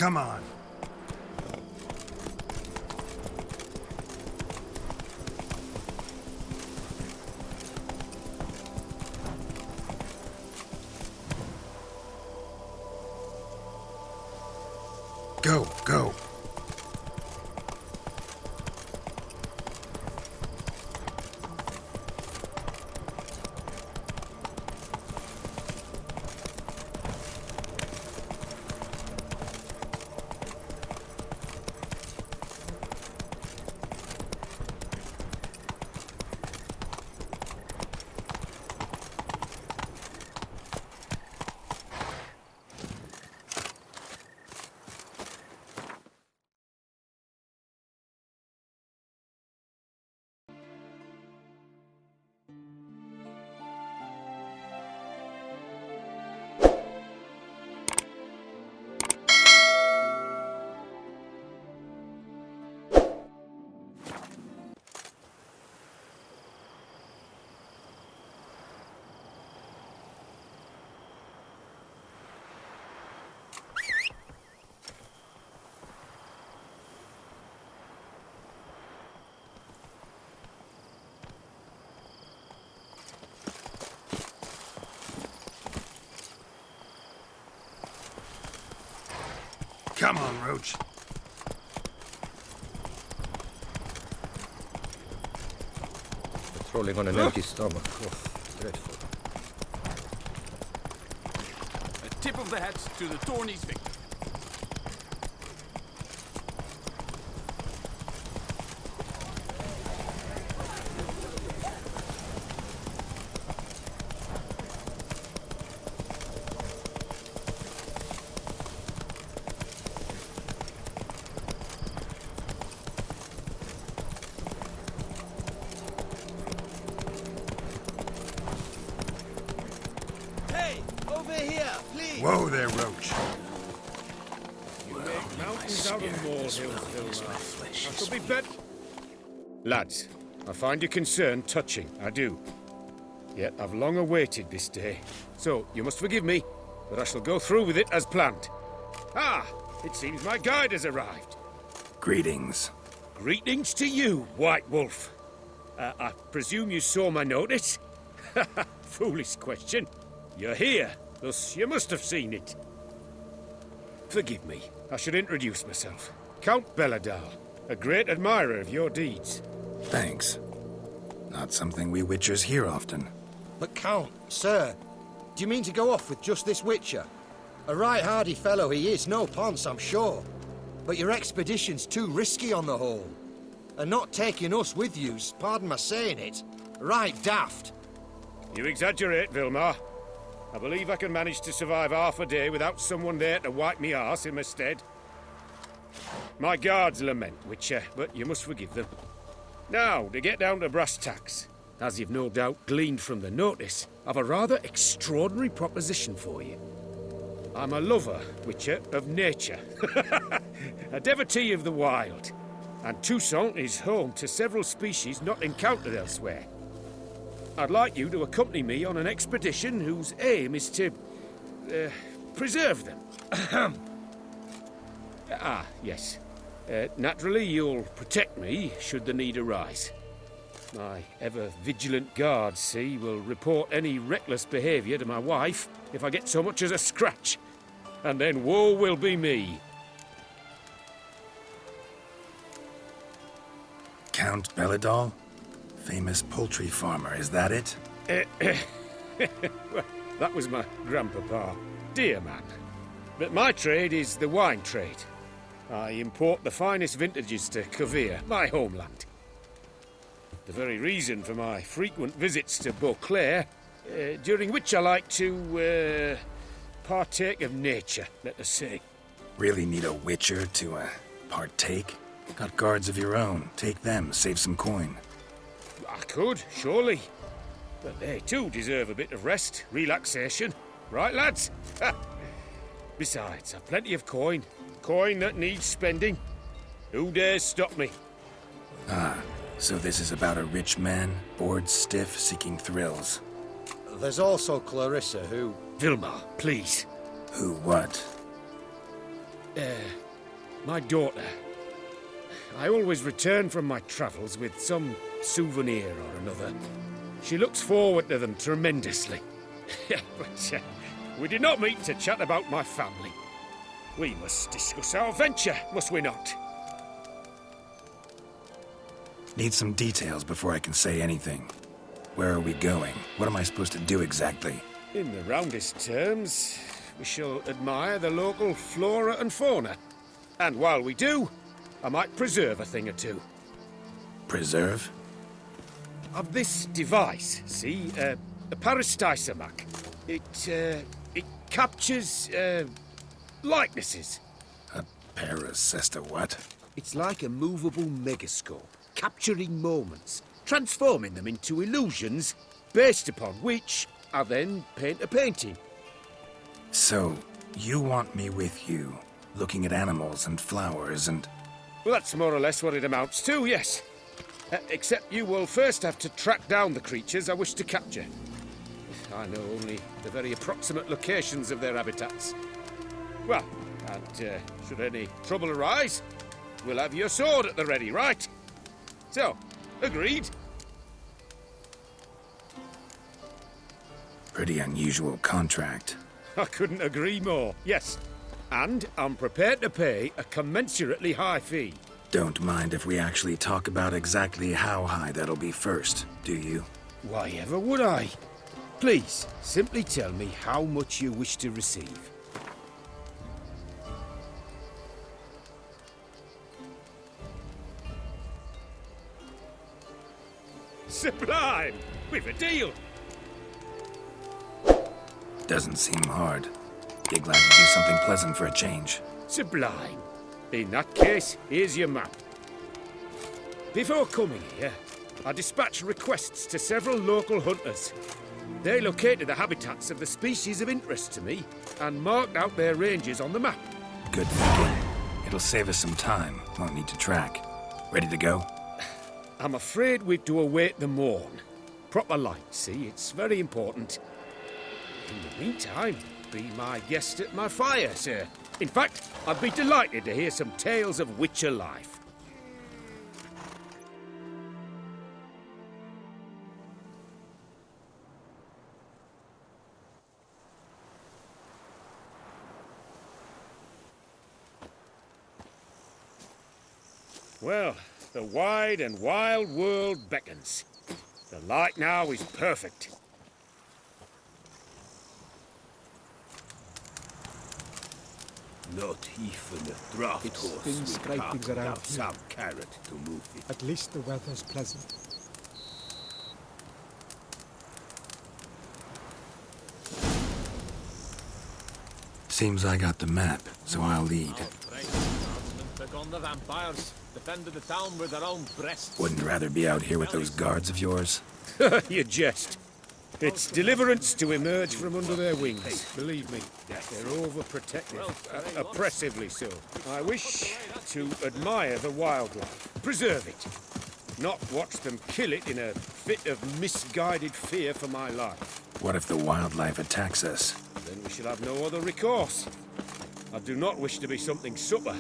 Come on. Go, go. Come on, Roach. Patrolling on an empty stomach. Oh, dreadful. A tip of the hat to the Tourney's victor. Whoa there, Roach. Mountains out of molehills, that will be better. Lads, I find your concern touching, I do. Yet I've long awaited this day. So, you must forgive me, but I shall go through with it as planned. Ah, it seems my guide has arrived. Greetings. Greetings to you, White Wolf. I presume you saw my notice? Foolish question. You're here, thus you must have seen it. Forgive me, I should introduce myself. Count Belladal, a great admirer of your deeds. Thanks. Not something we Witchers hear often. But Count, sir, do you mean to go off with just this Witcher? A right hardy fellow he is, no ponce, I'm sure. But your expedition's too risky on the whole. And not taking us with you's, pardon my saying it, right daft. You exaggerate, Vilmar. I believe I can manage to survive half a day without someone there to wipe me arse in my stead. My guards lament, Witcher, but you must forgive them. Now, to get down to brass tacks. As you've no doubt gleaned from the notice, I've a rather extraordinary proposition for you. I'm a lover, Witcher, of nature. A devotee of the wild. And Toussaint is home to several species not encountered elsewhere. I'd like you to accompany me on an expedition whose aim is to preserve them. Yes. Naturally, you'll protect me should the need arise. My ever-vigilant guards, see, will report any reckless behavior to my wife if I get so much as a scratch. And then woe will be me. Count Belladal? Famous poultry farmer, is that it? Well, that was my grandpapa. Dear man. But my trade is the wine trade. I import the finest vintages to Cavir, my homeland. The very reason for my frequent visits to Beauclair, during which I like to partake of nature, let us say. Really need a Witcher to partake? Got guards of your own. Take them, save some coin. I could, surely. But they too deserve a bit of rest, relaxation. Right, lads? Besides, I've plenty of coin. Coin that needs spending. Who dares stop me? Ah, so this is about a rich man, bored stiff, seeking thrills. There's also Clarissa, who... Vilmar, please. Who what? My daughter. I always return from my travels with some souvenir or another. She looks forward to them tremendously. But we did not meet to chat about my family. We must discuss our venture, must we not? Need some details before I can say anything. Where are we going? What am I supposed to do exactly? In the roundest terms, we shall admire the local flora and fauna. And while we do, I might preserve a thing or two. Preserve? Of this device, see, a parastisomac. It captures, likenesses. A parasesta what? It's like a movable megascope, capturing moments, transforming them into illusions, based upon which I then paint a painting. So, you want me with you, looking at animals and flowers and... Well, that's more or less what it amounts to, yes. Except you will first have to track down the creatures I wish to capture. I know only the very approximate locations of their habitats. Well, and should any trouble arise, we'll have your sword at the ready, right? So, agreed? Pretty unusual contract. I couldn't agree more, yes. And I'm prepared to pay a commensurately high fee. Don't mind if we actually talk about exactly how high that'll be first, do you? Why ever would I? Please, simply tell me how much you wish to receive. Sublime! We've a deal! Doesn't seem hard. Be glad to do something pleasant for a change. Sublime. In that case, here's your map. Before coming here, I dispatched requests to several local hunters. They located the habitats of the species of interest to me and marked out their ranges on the map. Good thinking. It'll save us some time. Won't need to track. Ready to go? I'm afraid we've to await the morn. Proper light, see? It's very important. In the meantime, be my guest at my fire, sir. In fact, I'd be delighted to hear some tales of Witcher life. Well, the wide and wild world beckons. The light now is perfect. Not even a draft It's horse been will scraping cart around without here. some carrot to move it. At least the weather's pleasant. Seems I got the map, so I'll lead. Took on the vampires, defended the town with their own breasts. Wouldn't rather be out here with those guards of yours? You jest. It's deliverance to emerge from under their wings. Believe me, they're overprotective, oppressively so. I wish to admire the wildlife, preserve it, not watch them kill it in a fit of misguided fear for my life. What if the wildlife attacks us? Then we shall have no other recourse. I do not wish to be something supper.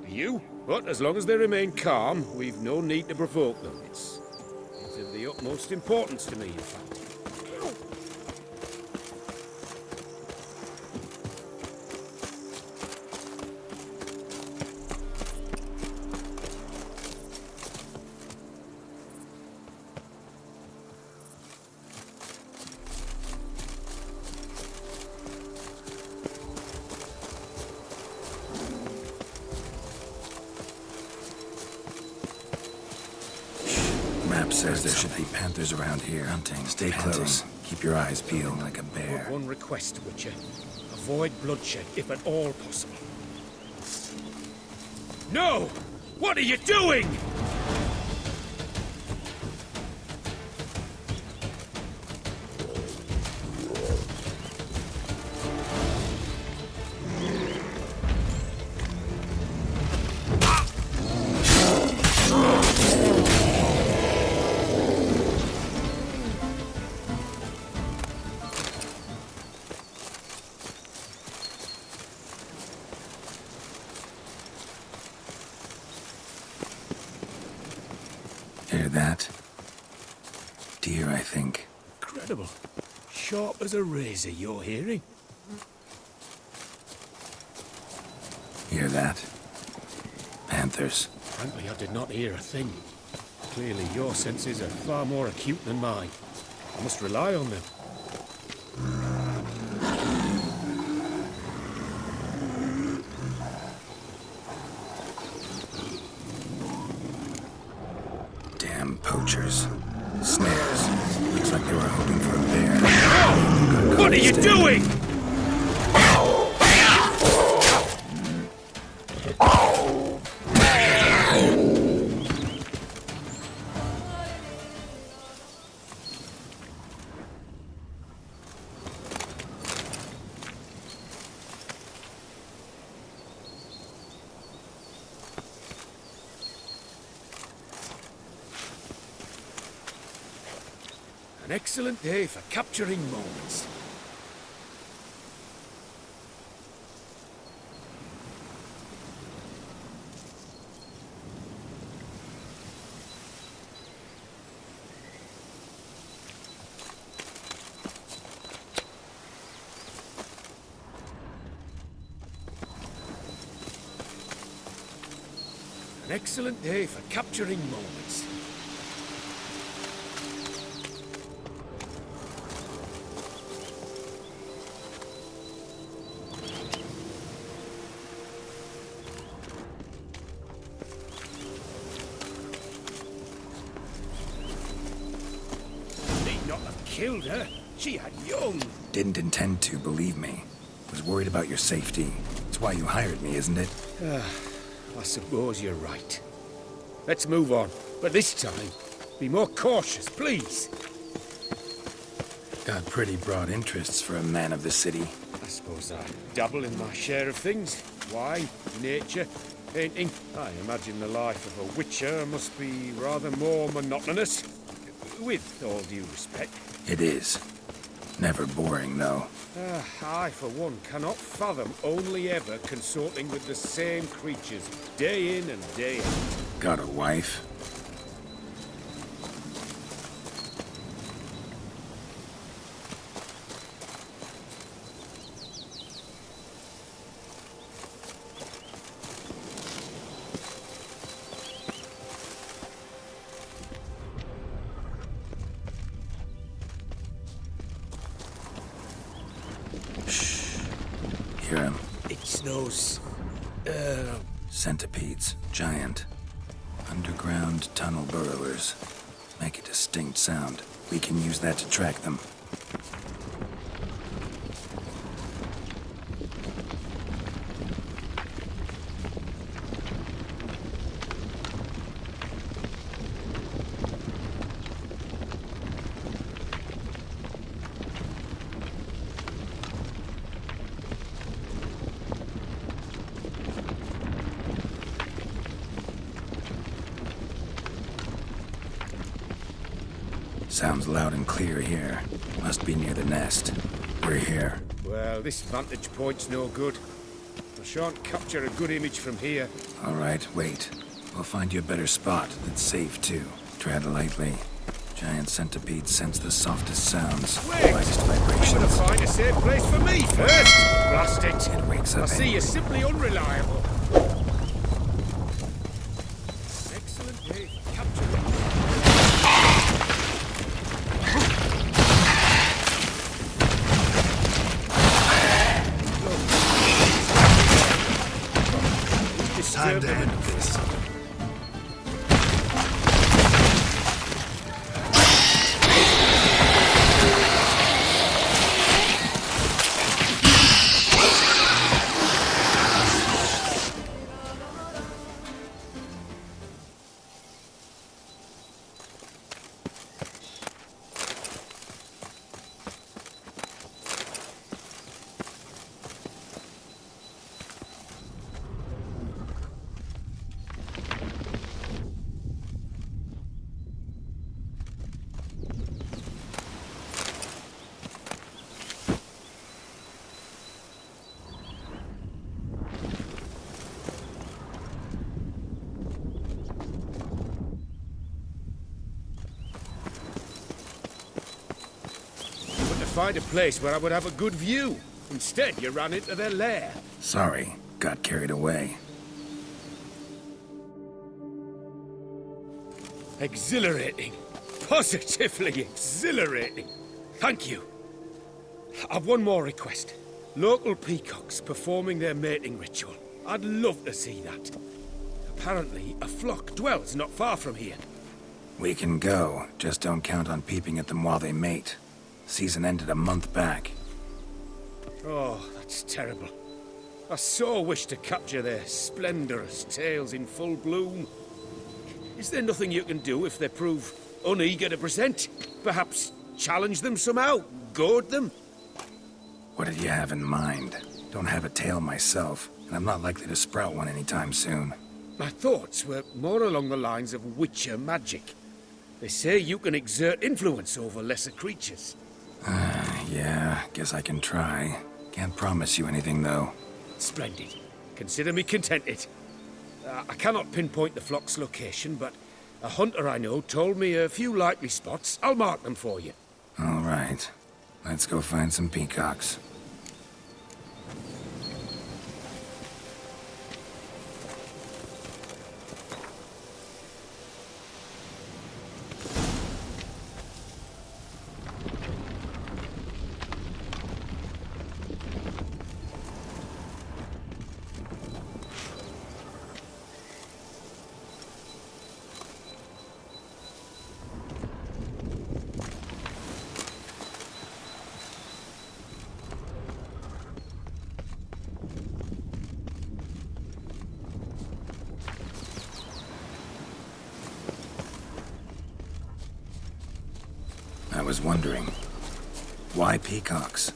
Do you? But as long as they remain calm, we've no need to provoke them. It's of the utmost importance to me, in fact. Map says there should be panthers around here hunting. Stay close. Keep your eyes peeled like a bear. But one request, Witcher. Avoid bloodshed, if at all possible. No! What are you doing? that? Deer, I think. Incredible. Sharp as a razor, your hearing. Hear that? Panthers. Frankly, I did not hear a thing. Clearly, your senses are far more acute than mine. I must rely on them. Damn poachers. Snares. Looks like they were hoping for a bear. What are you doing? An excellent day for capturing moments. An excellent day for capturing moments. Need not have killed her. She had young. Didn't intend to, believe me. Was worried about your safety. That's why you hired me, isn't it? I suppose you're right. Let's move on. But this time, be more cautious, please. Got pretty broad interests for a man of the city. I suppose I dabble in my share of things. Wine, nature, painting. I imagine the life of a witcher must be rather more monotonous. With all due respect. It is. Never boring, though. I, for one, cannot fathom only ever consorting with the same creatures, day in and day out. Got a wife? Hear him? It's those... Centipedes. Giant. Underground tunnel burrowers. Make a distinct sound. We can use that to track them. Sounds loud and clear here. Must be near the nest. We're here. Well, this vantage point's no good. I shan't capture a good image from here. All right, wait. We'll find you a better spot that's safe, too. Tread lightly. Giant centipedes sense the softest sounds, Wait! lightest I'm gonna vibrations. find a safe place for me first! Blast it! It wakes up I see anyway. you're simply unreliable. Excellent day for capturing... Time to end this. find a place where I would have a good view. Instead, you ran into their lair. Sorry, got carried away. Exhilarating. Positively exhilarating. Thank you. I've one more request. Local peacocks performing their mating ritual. I'd love to see that. Apparently, a flock dwells not far from here. We can go, just don't count on peeping at them while they mate. Season ended a month back. Oh, that's terrible. I so wish to capture their splendorous tails in full bloom. Is there nothing you can do if they prove uneager to present? Perhaps challenge them somehow? Goad them? What did you have in mind? Don't have a tail myself, and I'm not likely to sprout one anytime soon. My thoughts were more along the lines of witcher magic. They say you can exert influence over lesser creatures. Yeah, guess I can try. Can't promise you anything, though. Splendid. Consider me contented. I cannot pinpoint the flock's location, but a hunter I know told me a few likely spots. I'll mark them for you. All right. Let's go find some peacocks. I was wondering, why peacocks?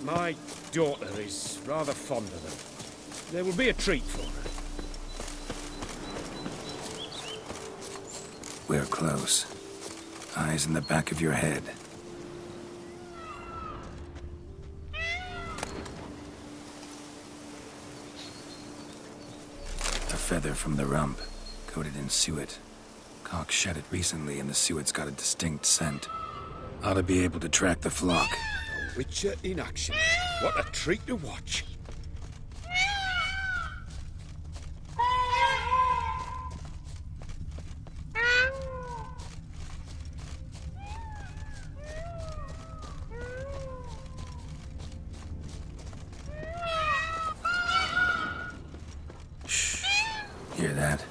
My daughter is rather fond of them. There will be a treat for her. We're close. Eyes in the back of your head. A feather from the rump, coated in suet. Cock shed it recently, and the suet's got a distinct scent. Ought to be able to track the flock. A witcher in action. What a treat to watch. Shh. Hear that?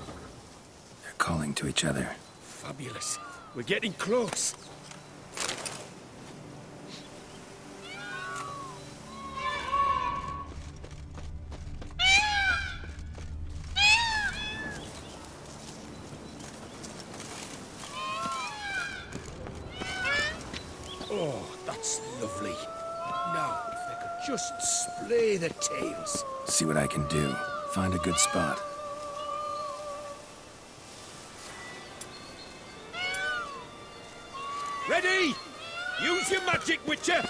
They're calling to each other. Fabulous. We're getting close. Oh, that's lovely. Now, if they could just splay their tails. See what I can do. Find a good spot. Ready? Use your magic, Witcher!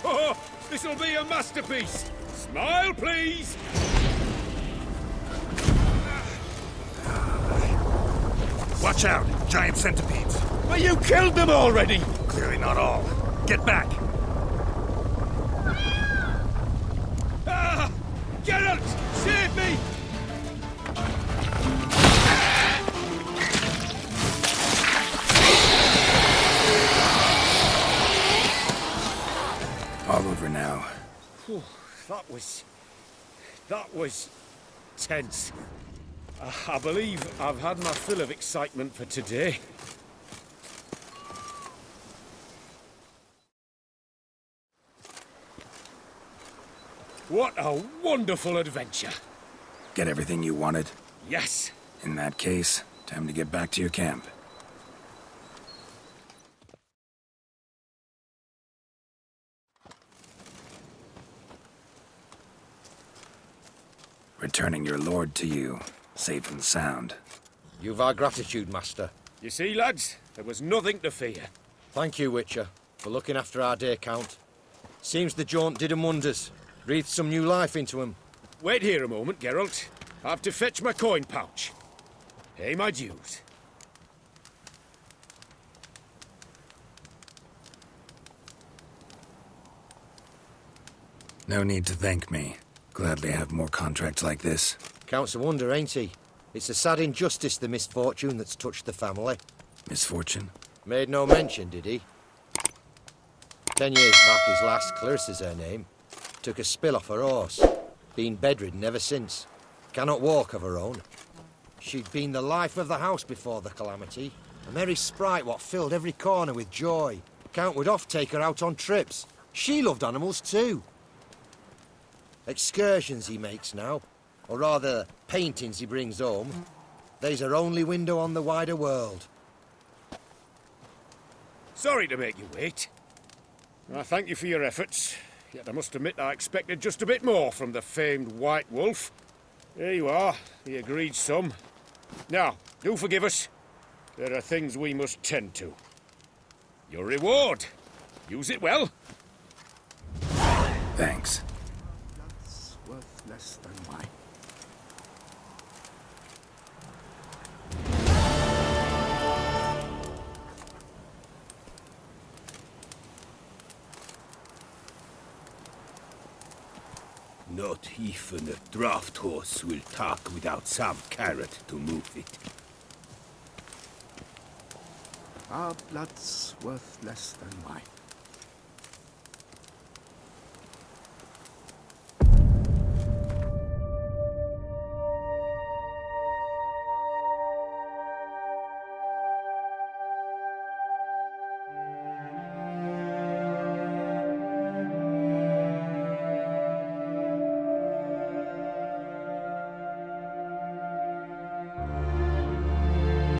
Oh, this'll be a masterpiece! Smile, please! Watch out! Giant centipedes! But you killed them already! Clearly not all. Get back! Ah! Geralt! Save me! All over now. Whew, that was tense. I believe I've had my fill of excitement for today. What a wonderful adventure. Get everything you wanted? Yes. In that case, Time to get back to your camp. Returning your lord to you, safe and sound. You've our gratitude, Master. You see, lads, there was nothing to fear. Thank you, Witcher, for looking after our day count. Seems the jaunt did 'em wonders. Breathed some new life into 'em. Wait here a moment, Geralt. I have to fetch my coin pouch. Pay my dues. No need to thank me. Gladly have more contracts like this. Counts a wonder, ain't he? It's a sad injustice, the misfortune that's touched the family. Misfortune? Made no mention, did he? 10 years back, his last, Clarissa's her name, took a spill off her horse. Been bedridden ever since. Cannot walk of her own. She'd been the life of the house before the calamity. A merry sprite what filled every corner with joy. Count would oft take her out on trips. She loved animals too. Excursions he makes now, or rather, paintings he brings home. They's her only window on the wider world. Sorry to make you wait. I thank you for your efforts, yet I must admit I expected just a bit more from the famed White Wolf. Here you are, the agreed sum. Now, do forgive us. There are things we must tend to. Your reward. Use it well. Thanks. That's worth less than mine. Not even a draft horse will talk without some carrot to move it. Our blood's worth less than mine.